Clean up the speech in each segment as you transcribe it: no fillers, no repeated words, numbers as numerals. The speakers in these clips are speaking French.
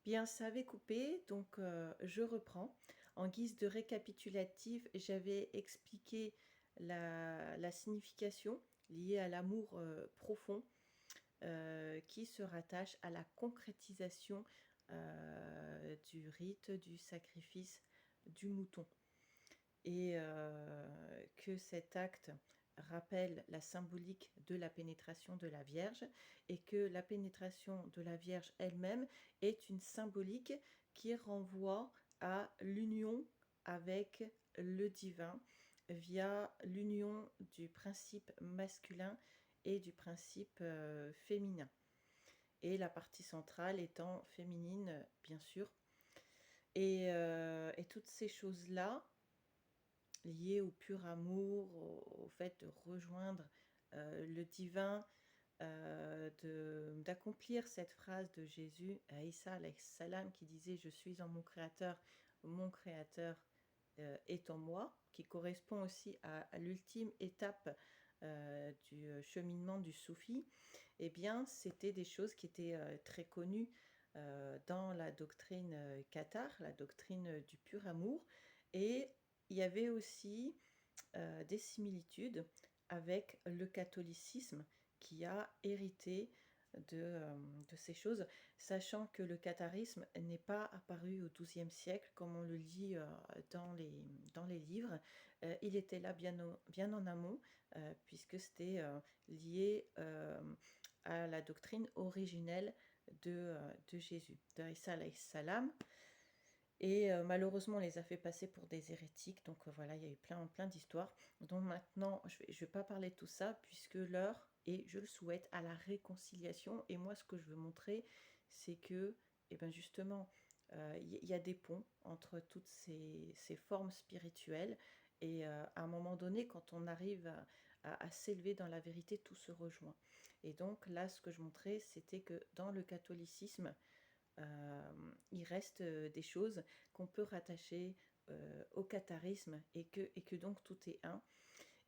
Bien, ça avait coupé, donc je reprends. En guise de récapitulatif, j'avais expliqué la signification liée à l'amour profond qui se rattache à la concrétisation du rite du sacrifice du mouton. Et que cet acte rappelle la symbolique de la pénétration de la Vierge et que la pénétration de la Vierge elle-même est une symbolique qui renvoie à l'union avec le divin via l'union du principe masculin et du principe féminin. Et la partie centrale étant féminine, bien sûr. Et toutes ces choses-là, liées au pur amour, au fait de rejoindre le divin, d'accomplir cette phrase de Jésus à Isa alayhi salam qui disait je suis en mon créateur est en moi, qui correspond aussi à l'ultime étape du cheminement du soufi. Eh bien c'était des choses qui étaient très connues dans la doctrine cathare, la doctrine du pur amour, et il y avait aussi des similitudes avec le catholicisme qui a hérité de ces choses, sachant que le catharisme n'est pas apparu au XIIe siècle comme on le lit dans les livres. Il était là bien en amont, puisque c'était lié à la doctrine originelle de Jésus, de Isa alayhi salam. Et malheureusement, on les a fait passer pour des hérétiques. Donc voilà, il y a eu plein d'histoires. Donc maintenant, je vais pas parler de tout ça, puisque l'heure est, je le souhaite, à la réconciliation. Et moi, ce que je veux montrer, c'est que, eh ben justement, il y a des ponts entre toutes ces formes spirituelles. Et à un moment donné, quand on arrive à s'élever dans la vérité, tout se rejoint. Et donc là, ce que je montrais, c'était que dans le catholicisme, il reste des choses qu'on peut rattacher au catharisme et que donc tout est un.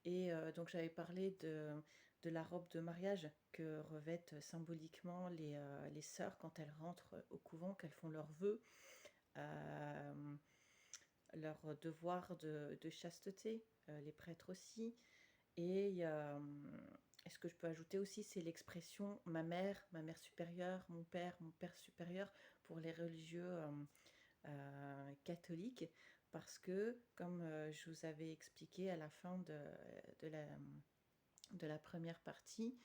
Et donc j'avais parlé de la robe de mariage que revêtent symboliquement les sœurs quand elles rentrent au couvent, qu'elles font leurs vœux, euh, leur devoir de chasteté, les prêtres aussi. Et ce que je peux ajouter aussi, c'est l'expression ma mère supérieure, mon père supérieur pour les religieux catholiques, parce que, comme je vous avais expliqué à la fin de la, de la première partie,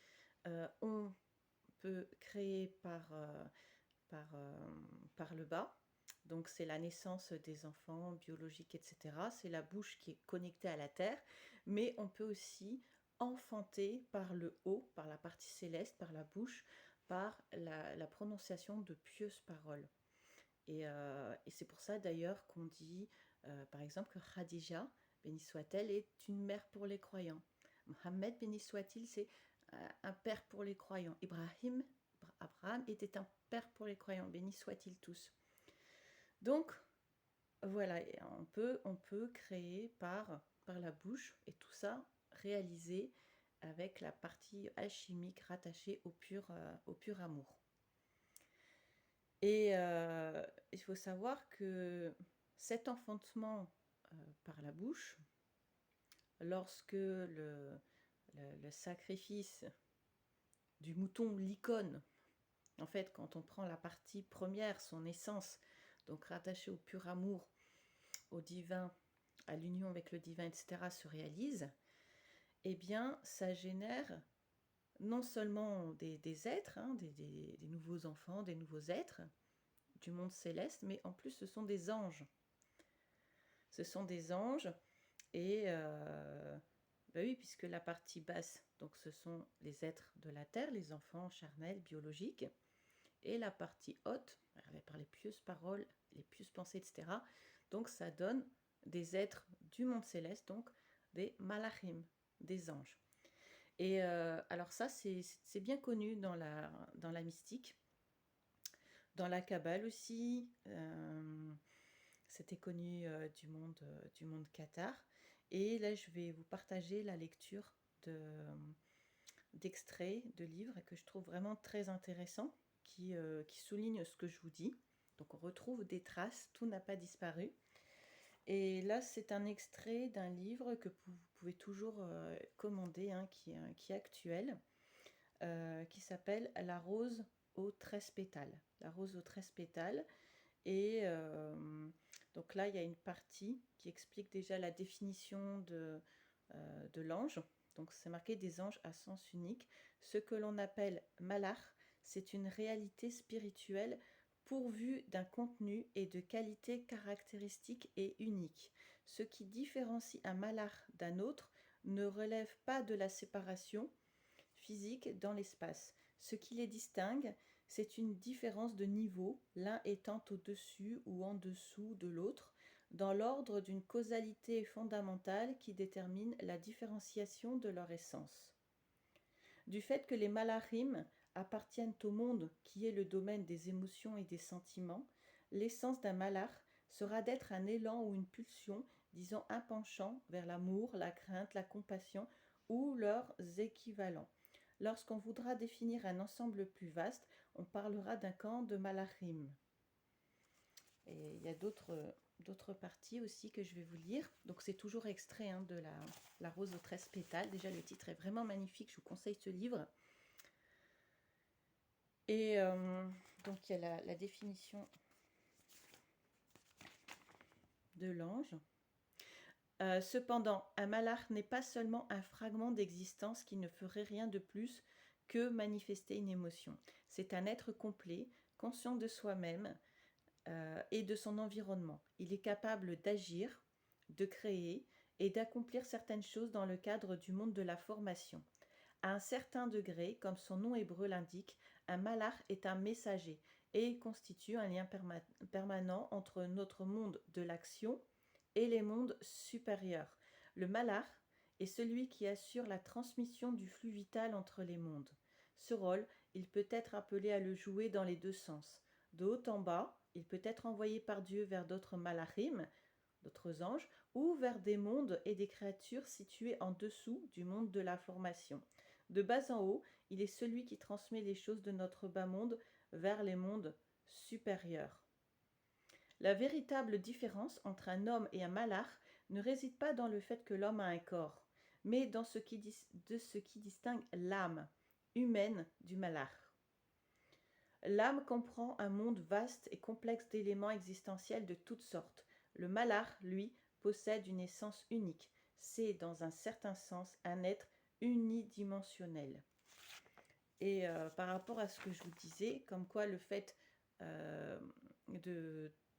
on peut créer par, euh, par le bas. Donc c'est la naissance des enfants biologiques, etc. C'est la bouche qui est connectée à la terre, mais on peut aussi enfanter par le haut, par la partie céleste, par la bouche, par la prononciation de pieuses paroles. Et c'est pour ça d'ailleurs qu'on dit, par exemple, que Khadija, béni soit-elle, est une mère pour les croyants. Mohammed, béni soit-il, c'est un père pour les croyants. Abraham était un père pour les croyants, béni soient-ils tous. Donc, voilà, on peut créer par la bouche, et tout ça réalisé avec la partie alchimique rattachée au pur amour. Et il faut savoir que cet enfantement par la bouche, lorsque le sacrifice du mouton, l'icône, en fait, quand on prend la partie première, son essence, donc rattachée au pur amour, au divin, à l'union avec le divin, etc., se réalise, eh bien, ça génère non seulement des êtres, hein, des nouveaux enfants, des nouveaux êtres du monde céleste, mais en plus, ce sont des anges. Ce sont des anges, et bah oui, puisque la partie basse, donc ce sont les êtres de la terre, les enfants charnels, biologiques, et la partie haute, par les pieuses paroles, les pieuses pensées, etc. Donc ça donne des êtres du monde céleste, donc des malachim, des anges. Et alors ça, c'est bien connu dans la mystique, dans la Kabbale aussi. C'était connu du monde cathare. Et là, je vais vous partager la lecture d'extraits de livres que je trouve vraiment très intéressants, qui soulignent ce que je vous dis. Donc on retrouve des traces, tout n'a pas disparu. Et là, c'est un extrait d'un livre que vous pouvez toujours commander, hein, qui est actuel, qui s'appelle La rose aux 13 pétales. La rose aux 13 pétales. Et donc là, il y a une partie qui explique déjà la définition de l'ange. Donc c'est marqué des anges à sens unique. Ce que l'on appelle malach, c'est une réalité spirituelle pourvue d'un contenu et de qualités caractéristiques et uniques. Ce qui différencie un malach d'un autre ne relève pas de la séparation physique dans l'espace. Ce qui les distingue, c'est une différence de niveau, l'un étant au-dessus ou en dessous de l'autre, dans l'ordre d'une causalité fondamentale qui détermine la différenciation de leur essence. Du fait que les malachim appartiennent au monde qui est le domaine des émotions et des sentiments, l'essence d'un malach sera d'être un élan ou une pulsion, disons un penchant vers l'amour, la crainte, la compassion ou leurs équivalents. Lorsqu'on voudra définir un ensemble plus vaste, on parlera d'un camp de malachim. Et il y a d'autres parties aussi que je vais vous lire. Donc c'est toujours extrait, hein, de la rose aux 13 pétales. Déjà le titre est vraiment magnifique, je vous conseille ce livre. Et donc il y a la définition de l'ange. Cependant, un malach n'est pas seulement un fragment d'existence qui ne ferait rien de plus que manifester une émotion. C'est un être complet, conscient de soi-même et de son environnement. Il est capable d'agir, de créer et d'accomplir certaines choses dans le cadre du monde de la formation. À un certain degré, comme son nom hébreu l'indique, un malach est un messager et constitue un lien permanent entre notre monde de l'action et les mondes supérieurs. Le malach est celui qui assure la transmission du flux vital entre les mondes. Ce rôle, il peut être appelé à le jouer dans les deux sens. De haut en bas, il peut être envoyé par Dieu vers d'autres malachim, d'autres anges, ou vers des mondes et des créatures situées en dessous du monde de la formation. De bas en haut, il est celui qui transmet les choses de notre bas monde vers les mondes supérieurs. La véritable différence entre un homme et un malach ne réside pas dans le fait que l'homme a un corps, mais dans ce qui distingue l'âme humaine du malach. L'âme comprend un monde vaste et complexe d'éléments existentiels de toutes sortes. Le malach, lui, possède une essence unique. C'est, dans un certain sens, un être unidimensionnel. Et par rapport à ce que je vous disais, comme quoi le fait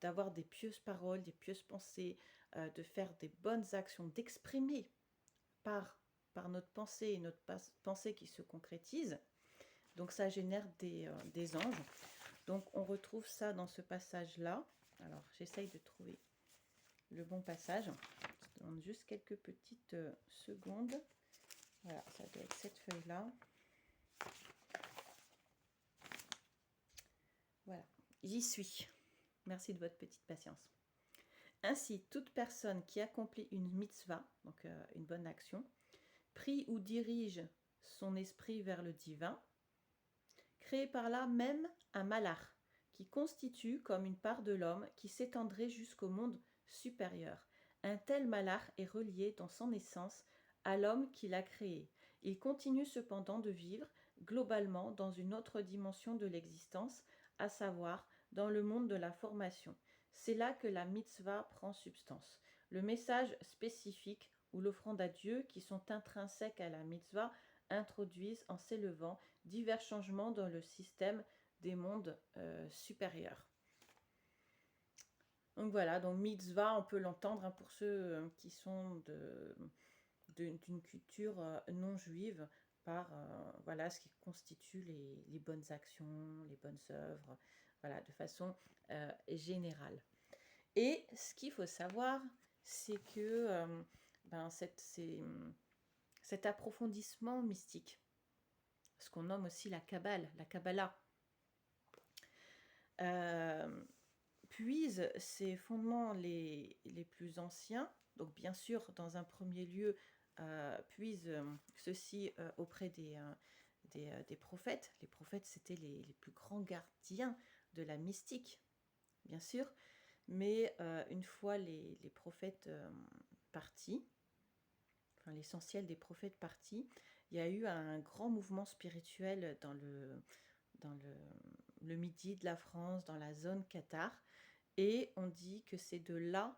d'avoir des pieuses paroles, des pieuses pensées, de faire des bonnes actions, d'exprimer par notre pensée et notre pensée qui se concrétise, donc ça génère des anges. Donc on retrouve ça dans ce passage-là. Alors j'essaye de trouver le bon passage. Je demande juste quelques petites secondes. Voilà, ça doit être cette feuille-là. Voilà, j'y suis. Merci de votre petite patience. Ainsi, toute personne qui accomplit une mitzvah, donc une bonne action, prie ou dirige son esprit vers le divin, crée par là même un malach, qui constitue comme une part de l'homme qui s'étendrait jusqu'au monde supérieur. Un tel malach est relié dans son essence à l'homme qui l'a créé. Il continue cependant de vivre globalement dans une autre dimension de l'existence, à savoir dans le monde de la formation. C'est là que la mitzvah prend substance. Le message spécifique ou l'offrande à Dieu, qui sont intrinsèques à la mitzvah, introduisent en s'élevant divers changements dans le système des mondes supérieurs. Donc voilà, donc mitzvah, on peut l'entendre, hein, pour ceux qui sont d'une culture non juive, par voilà, ce qui constitue les bonnes actions, les bonnes œuvres, voilà, de façon générale. Et ce qu'il faut savoir, c'est que cet approfondissement mystique, ce qu'on nomme aussi la Kabbalah, puise ses fondements les plus anciens, donc bien sûr dans un premier lieu puise ceci auprès des prophètes. Les prophètes, c'était les plus grands gardiens de la mystique bien sûr, mais une fois les prophètes partis, enfin l'essentiel des prophètes partis, il y a eu un grand mouvement spirituel dans le midi de la France, dans la zone Qatar, et on dit que c'est de là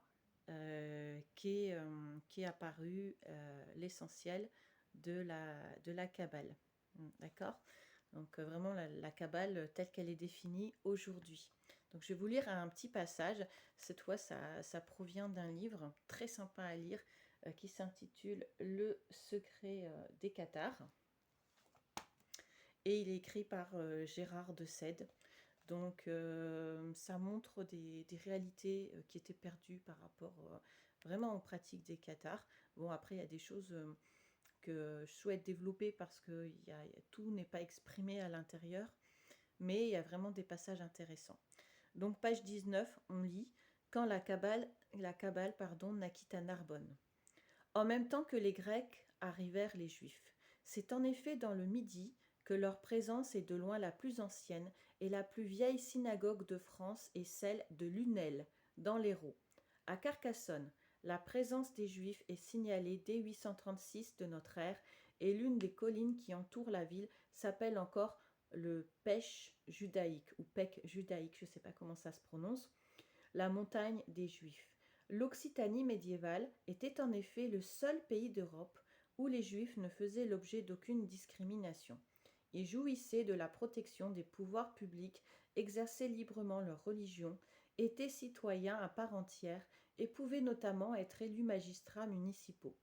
qu'est apparu l'essentiel de la Kabbale. D'accord? Donc vraiment la Kabbale telle qu'elle est définie aujourd'hui. Donc je vais vous lire un petit passage. Cette fois, ça provient d'un livre très sympa à lire qui s'intitule Le secret des Cathares. Et il est écrit par Gérard de Sède. Donc ça montre des réalités qui étaient perdues par rapport vraiment aux pratiques des Cathares. Bon, après, il y a des choses que je souhaite développer parce que tout n'est pas exprimé à l'intérieur, mais il y a vraiment des passages intéressants. Donc page 19, on lit « Quand la Kabbale naquit à Narbonne. En même temps que les Grecs arrivèrent les Juifs. C'est en effet dans le Midi que leur présence est de loin la plus ancienne et la plus vieille synagogue de France est celle de Lunel, dans l'Hérault. À Carcassonne, la présence des Juifs est signalée dès 836 de notre ère et l'une des collines qui entourent la ville s'appelle encore le Pech judaïque ou Pec judaïque, je ne sais pas comment ça se prononce, la montagne des Juifs. L'Occitanie médiévale était en effet le seul pays d'Europe où les Juifs ne faisaient l'objet d'aucune discrimination. Ils jouissaient de la protection des pouvoirs publics, exerçaient librement leur religion, étaient citoyens à part entière et pouvaient notamment être élus magistrats municipaux.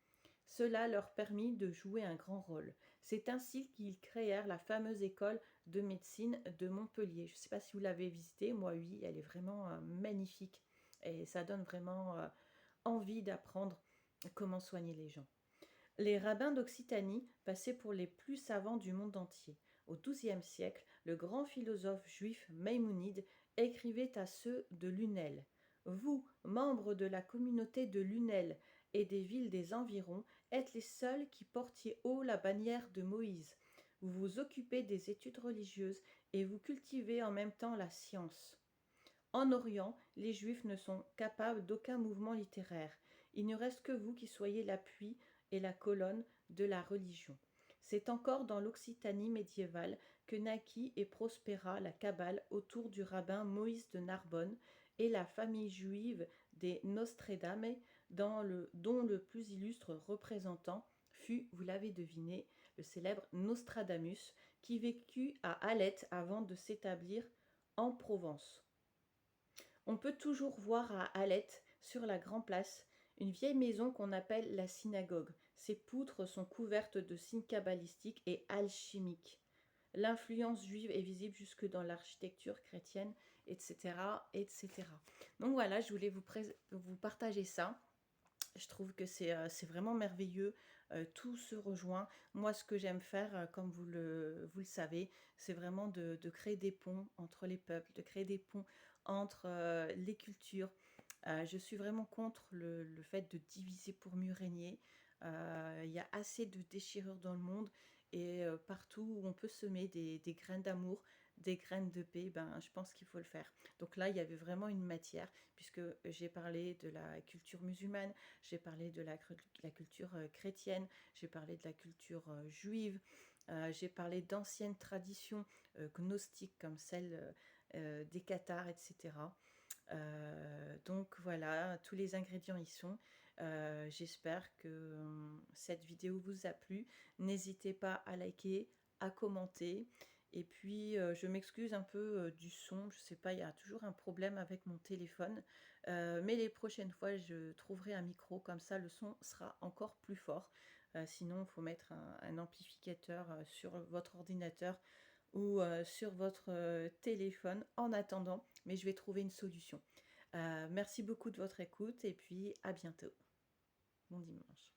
Cela leur permit de jouer un grand rôle. C'est ainsi qu'ils créèrent la fameuse école de médecine de Montpellier. Je ne sais pas si vous l'avez visitée, moi oui, elle est vraiment magnifique et ça donne vraiment envie d'apprendre comment soigner les gens. Les rabbins d'Occitanie passaient pour les plus savants du monde entier. Au XIIe siècle, le grand philosophe juif Maïmonide écrivait à ceux de Lunel. Vous, membres de la communauté de Lunel et des villes des environs, êtes les seuls qui portiez haut la bannière de Moïse. Vous vous occupez des études religieuses et vous cultivez en même temps la science. En Orient, les Juifs ne sont capables d'aucun mouvement littéraire. Il ne reste que vous qui soyez l'appui et la colonne de la religion. C'est encore dans l'Occitanie médiévale que naquit et prospéra la Kabbale autour du rabbin Moïse de Narbonne et la famille juive des Nostradame, dont le plus illustre représentant fut, vous l'avez deviné, le célèbre Nostradamus, qui vécut à Alette avant de s'établir en Provence. On peut toujours voir à Alette, sur la Grand Place, une vieille maison qu'on appelle la synagogue. Ses poutres sont couvertes de signes kabbalistiques et alchimiques. L'influence juive est visible jusque dans l'architecture chrétienne, etc., etc. Donc voilà, je voulais vous partager ça. Je trouve que c'est vraiment merveilleux, tout se rejoint. Moi, ce que j'aime faire, comme vous le savez, c'est vraiment de créer des ponts entre les peuples, de créer des ponts entre les cultures. Je suis vraiment contre le fait de diviser pour mieux régner. Il y a assez de déchirures dans le monde et partout où on peut semer des graines d'amour, des graines de paix, ben, je pense qu'il faut le faire. Donc là, il y avait vraiment une matière, puisque j'ai parlé de la culture musulmane, j'ai parlé de la culture chrétienne, j'ai parlé de la culture juive, j'ai parlé d'anciennes traditions gnostiques comme celle des Cathares, etc. Donc voilà, tous les ingrédients y sont. J'espère que cette vidéo vous a plu. N'hésitez pas à liker, à commenter. Et puis, je m'excuse un peu du son. Je sais pas, il y a toujours un problème avec mon téléphone. Mais les prochaines fois, je trouverai un micro. Comme ça, le son sera encore plus fort. Sinon, il faut mettre un amplificateur sur votre ordinateur ou sur votre téléphone en attendant. Mais je vais trouver une solution. Merci beaucoup de votre écoute et puis à bientôt. Bon dimanche.